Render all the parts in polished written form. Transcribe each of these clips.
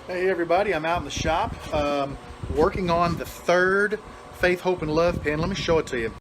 Hey everybody, I'm out in the shop working on the third Faith, Hope, and Love pin. Let me show it to you.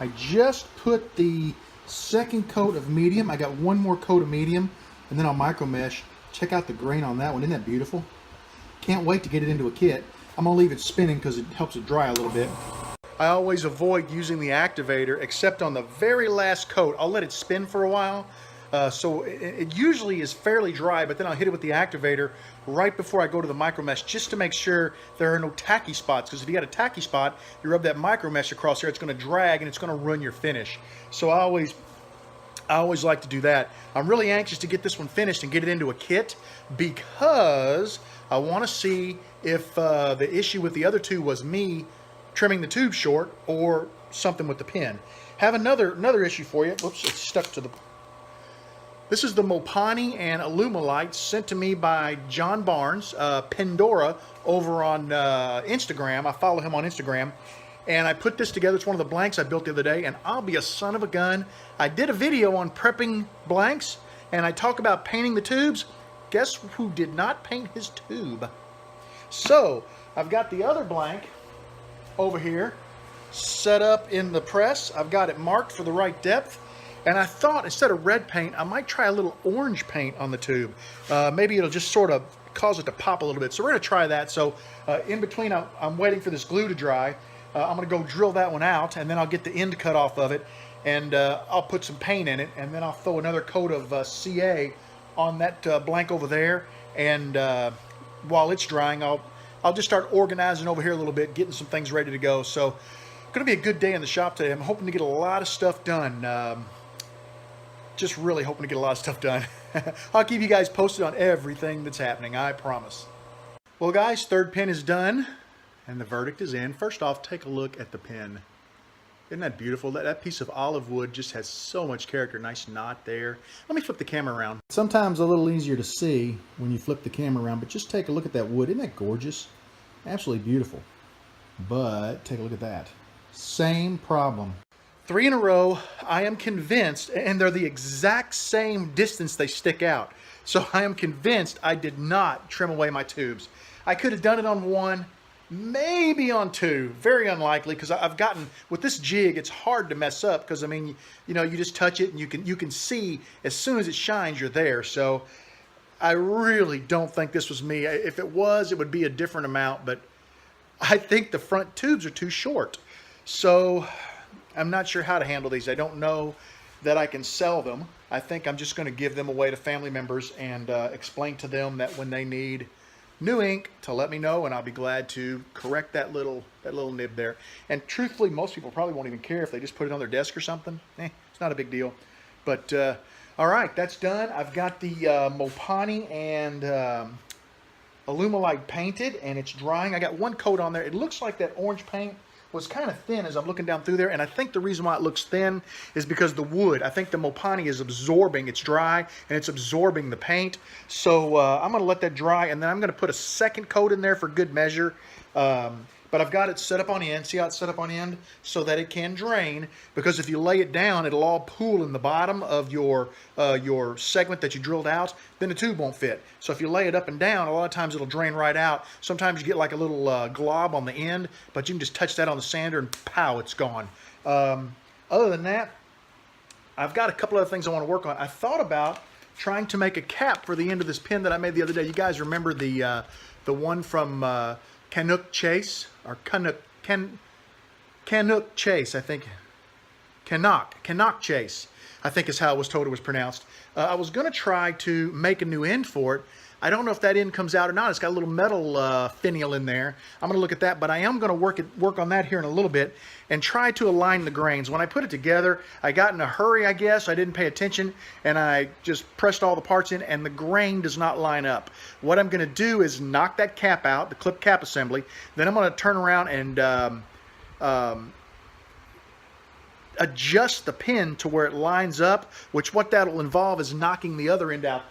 I just put the second coat of medium. I got one more coat of medium and then I'll micro mesh. Check out the grain on that one. Isn't that beautiful? Can't wait to get it into a kit. I'm going to leave it spinning because it helps it dry a little bit. I always avoid using the activator except on the very last coat. I'll let it spin for a while. So it usually is fairly dry, but then I'll hit it with the activator right before I go to the micro mesh just to make sure there are no tacky spots, because if you got a tacky spot, you rub that micro mesh across there, it's going to drag and it's going to ruin your finish. So I always like to do that. I'm really anxious to get this one finished and get it into a kit because I want to see if the issue with the other two was me trimming the tube short or something with the pin. Have another issue for you. Whoops, it's stuck to the... This is the Mopani and Alumilite sent to me by John Barnes, Pandora, over on Instagram. I follow him on Instagram. And I put this together. It's one of the blanks I built the other day. And I'll be a son of a gun. I did a video on prepping blanks. And I talk about painting the tubes. Guess who did not paint his tube? So, I've got the other blank over here set up in the press. I've got it marked for the right depth. And I thought instead of red paint, I might try a little orange paint on the tube. Maybe it'll just sort of cause it to pop a little bit. So we're going to try that. So in between, I'm waiting for this glue to dry. I'm going to go drill that one out, and then I'll get the end cut off of it, and I'll put some paint in it, and then I'll throw another coat of CA on that blank over there. And while it's drying, I'll just start organizing over here a little bit, getting some things ready to go. So going to be a good day in the shop today. I'm hoping to get a lot of stuff done. Just really hoping to get a lot of stuff done. I'll keep you guys posted on everything that's happening, I promise. Well guys, third pin is done and the verdict is in. First off, take a look at the pin. Isn't that beautiful? That piece of olive wood just has so much character. Nice knot there. Let me flip the camera around. Sometimes a little easier to see when you flip the camera around, but just take a look at that wood. Isn't that gorgeous? Absolutely beautiful. But take a look at that. Same problem. 3 in a row, I am convinced, and they're the exact same distance they stick out. So I am convinced I did not trim away my tubes. I could have done it on one, maybe on two. Very unlikely, because I've gotten, with this jig, it's hard to mess up, because I mean, you know, you just touch it and you can see as soon as it shines, you're there. So I really don't think this was me. If it was, it would be a different amount, but I think the front tubes are too short. So I'm not sure how to handle these. I don't know that I can sell them. I think I'm just going to give them away to family members and explain to them that when they need new ink to let me know, and I'll be glad to correct that little nib there. And truthfully, most people probably won't even care if they just put it on their desk or something. It's not a big deal. But all right, that's done. I've got the Mopani and Alumilite painted, and it's drying. I got one coat on there. It looks like that orange paint was kind of thin as I'm looking down through there, and I think the reason why it looks thin is because the wood, I think the Mopani is absorbing, it's dry, and it's absorbing the paint. So I'm going to let that dry, and then I'm going to put a second coat in there for good measure. But I've got it set up on end. See how it's set up on end? So that it can drain, because if you lay it down, it'll all pool in the bottom of your segment that you drilled out, then the tube won't fit. So if you lay it up and down, a lot of times it'll drain right out. Sometimes you get like a little glob on the end, but you can just touch that on the sander and pow, it's gone. Other than that, I've got a couple other things I want to work on. I thought about trying to make a cap for the end of this pin that I made the other day. You guys remember the one from Canuck Chase, or Canuck Chase, I think. Canuck Chase, I think is how it was told it was pronounced. I was going to try to make a new end for it. I don't know if that end comes out or not. It's got a little metal finial in there. I'm going to look at that, but I am going to work on that here in a little bit and try to align the grains. When I put it together, I got in a hurry, I guess. I didn't pay attention, and I just pressed all the parts in, and the grain does not line up. What I'm going to do is knock that cap out, the clip cap assembly. Then I'm going to turn around and adjust the pin to where it lines up, which what that'll involve is knocking the other end out.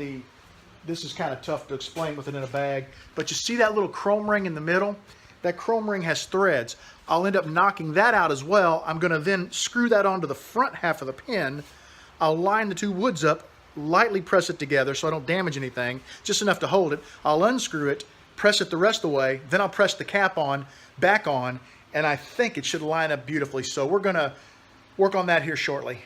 This is kind of tough to explain with it in a bag, but you see that little chrome ring in the middle? That chrome ring has threads. I'll end up knocking that out as well. I'm going to then screw that onto the front half of the pin. I'll line the two woods up lightly press it together so I don't damage anything, just enough to hold it. I'll unscrew it, press it the rest of the way, then I'll press the cap on, back on, and I think it should line up beautifully. So we're gonna work on that here shortly.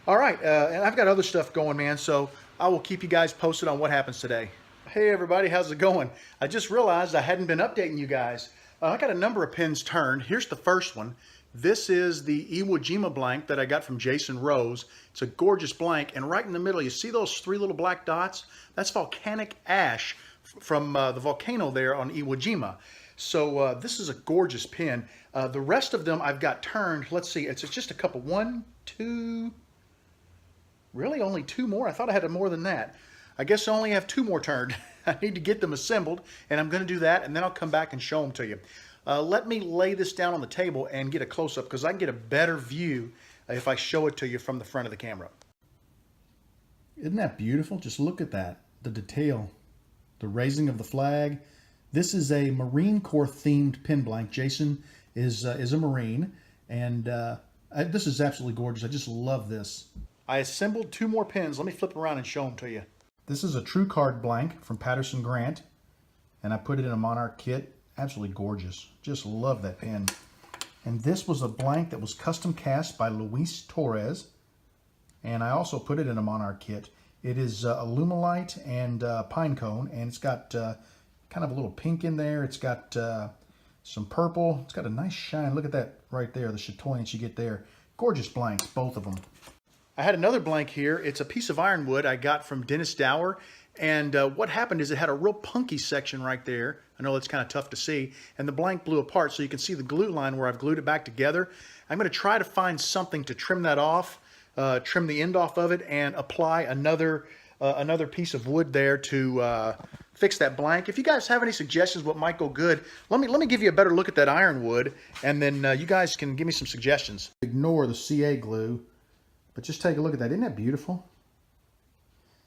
All right, and I've got other stuff going, man, so I will keep you guys posted on what happens today. Hey everybody, how's it going? I just realized I hadn't been updating you guys. I got a number of pins turned. Here's the first one. This is the Iwo Jima blank that I got from Jason Rose. It's a gorgeous blank, and right in the middle, you see those 3 little black dots? That's volcanic ash from the volcano there on Iwo Jima. So this is a gorgeous pin. The rest of them I've got turned. Let's see, it's just a couple. 1, 2, really only 2 more? I thought I had more than that. I guess I only have 2 more turned. I need to get them assembled, and I'm going to do that, and then I'll come back and show them to you. Let me lay this down on the table and get a close-up, because I can get a better view if I show it to you from the front of the camera. Isn't that beautiful? Just look at that. The detail. The raising of the flag. This is a Marine Corps themed pin blank. Jason is a Marine, and this is absolutely gorgeous. I just love this. I assembled 2 more pins. Let me flip around and show them to you. This is a True Card blank from Patterson Grant, and I put it in a Monarch kit. Absolutely gorgeous. Just love that pin. And this was a blank that was custom cast by Luis Torres, and I also put it in a Monarch kit. It is Alumilite and pine cone, and it's got kind of a little pink in there. It's got some purple. It's got a nice shine. Look at that right there, the chatoyance you get there. Gorgeous blanks, both of them. I had another blank here. It's a piece of ironwood I got from Dennis Dower. And what happened is it had a real punky section right there. I know it's kind of tough to see. And the blank blew apart, so you can see the glue line where I've glued it back together. I'm going to try to find something to trim that off, trim the end off of it, and apply another piece of wood there to fix that blank. If you guys have any suggestions what might go good, let me give you a better look at that ironwood, and then you guys can give me some suggestions. Ignore the CA glue. But just take a look at that. Isn't that beautiful?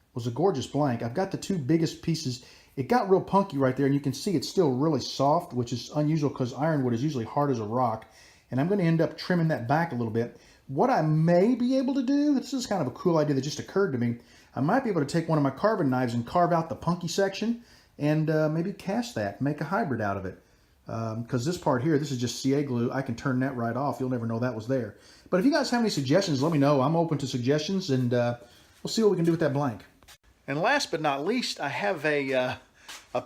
It was a gorgeous blank. I've got the 2 biggest pieces. It got real punky right there, and you can see it's still really soft, which is unusual because ironwood is usually hard as a rock. And I'm going to end up trimming that back a little bit. What I may be able to do, this is kind of a cool idea that just occurred to me. I might be able to take one of my carving knives and carve out the punky section and maybe cast that, make a hybrid out of it. Because this part here, this is just CA glue. I can turn that right off. You'll never know that was there. But if you guys have any suggestions, let me know. I'm open to suggestions, and we'll see what we can do with that blank. And last but not least, I have a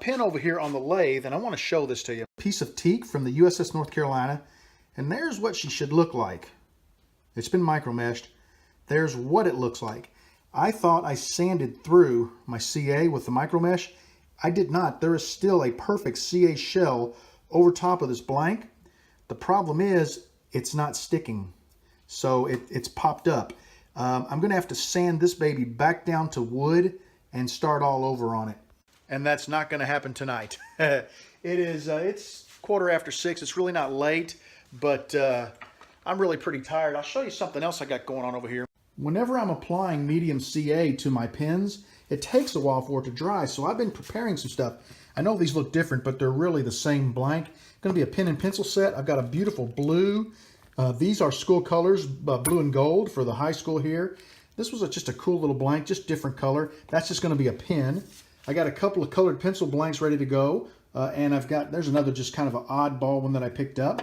pin over here on the lathe, and I want to show this to you. A piece of teak from the USS North Carolina, and there's what she should look like. It's been micro-meshed. There's what it looks like. I thought I sanded through my CA with the micro-mesh. I did not. There is still a perfect CA shell over top of this blank. The problem is it's not sticking. So it's popped up. I'm going to have to sand this baby back down to wood and start all over on it. And that's not going to happen tonight. It's 6:15. It's really not late, but I'm really pretty tired. I'll show you something else I got going on over here. Whenever I'm applying medium CA to my pins, it takes a while for it to dry, so I've been preparing some stuff. I know these look different, but they're really the same blank. It's going to be a pen and pencil set. I've got a beautiful blue. These are school colors, blue and gold for the high school here. This was just a cool little blank, just different color. That's just going to be a pen. I got a couple of colored pencil blanks ready to go. And there's another just kind of an oddball one that I picked up.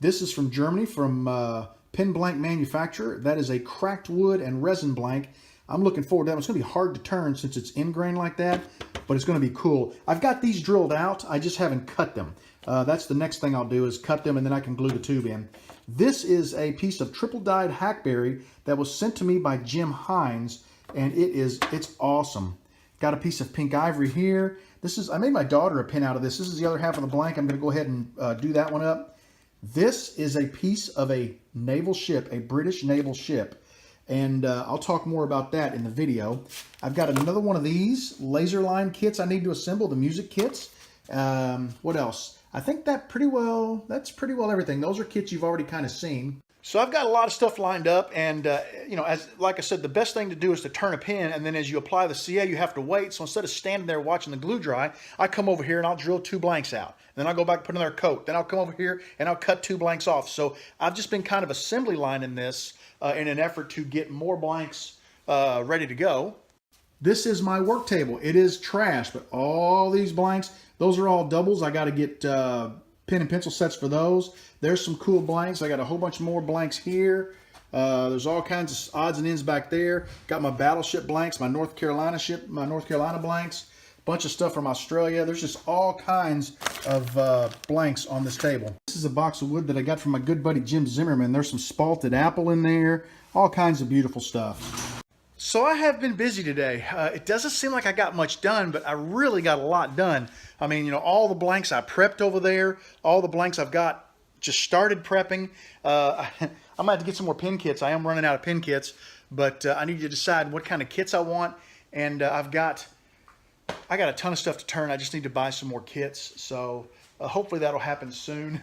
This is from Germany, from Pen Blank Manufacturer. That is a cracked wood and resin blank. I'm looking forward to that. It's going to be hard to turn since it's ingrained like that, but it's going to be cool. I've got these drilled out. I just haven't cut them. That's the next thing I'll do, is cut them, and then I can glue the tube in. This is a piece of triple dyed hackberry that was sent to me by Jim Hines, and it's awesome. Got a piece of pink ivory here. I made my daughter a pin out of this. This is the other half of the blank. I'm going to go ahead and do that one up. This is a piece of a naval ship, a British naval ship. And I'll talk more about that in the video. I've got another one of these laser line kits I need to assemble, the music kits. What else? I think that's pretty well everything. Those are kits you've already kind of seen. So I've got a lot of stuff lined up, and like I said, the best thing to do is to turn a pin, and then as you apply the CA, you have to wait. So instead of standing there watching the glue dry, I come over here and I'll drill 2 blanks out. Then I'll go back, put another coat. Then I'll come over here and I'll cut 2 blanks off. So I've just been kind of assembly lining this in an effort to get more blanks ready to go. This is my work table. It is trash, but all these blanks, those are all doubles. I got to get pen and pencil sets for those. There's some cool blanks. I got a whole bunch more blanks here. There's all kinds of odds and ends back there. Got my battleship blanks, my North Carolina blanks. Bunch of stuff from Australia. There's just all kinds of blanks on this table. This is a box of wood that I got from my good buddy Jim Zimmerman. There's some spalted apple in there. All kinds of beautiful stuff. So I have been busy today. It doesn't seem like I got much done, but I really got a lot done. I mean, you know, all the blanks I prepped over there, all the blanks I've got just started prepping. I might have to get some more pin kits. I am running out of pin kits, but I need to decide what kind of kits I want. And I got a ton of stuff to turn. I just need to buy some more kits. So hopefully that'll happen soon.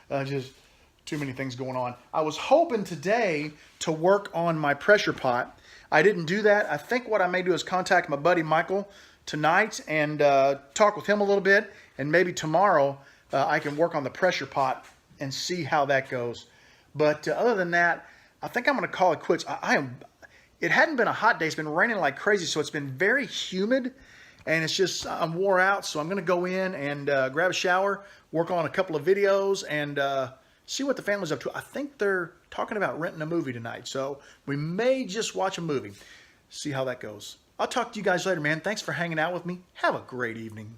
Just too many things going on. I was hoping today to work on my pressure pot. I didn't do that. I think what I may do is contact my buddy Michael tonight and talk with him a little bit. And maybe tomorrow I can work on the pressure pot and see how that goes. But other than that, I think I'm going to call it quits. It hadn't been a hot day. It's been raining like crazy, so it's been very humid, and it's just, I'm wore out, so I'm going to go in and grab a shower, work on a couple of videos, and see what the family's up to. I think they're talking about renting a movie tonight, so we may just watch a movie, see how that goes. I'll talk to you guys later, man. Thanks for hanging out with me. Have a great evening.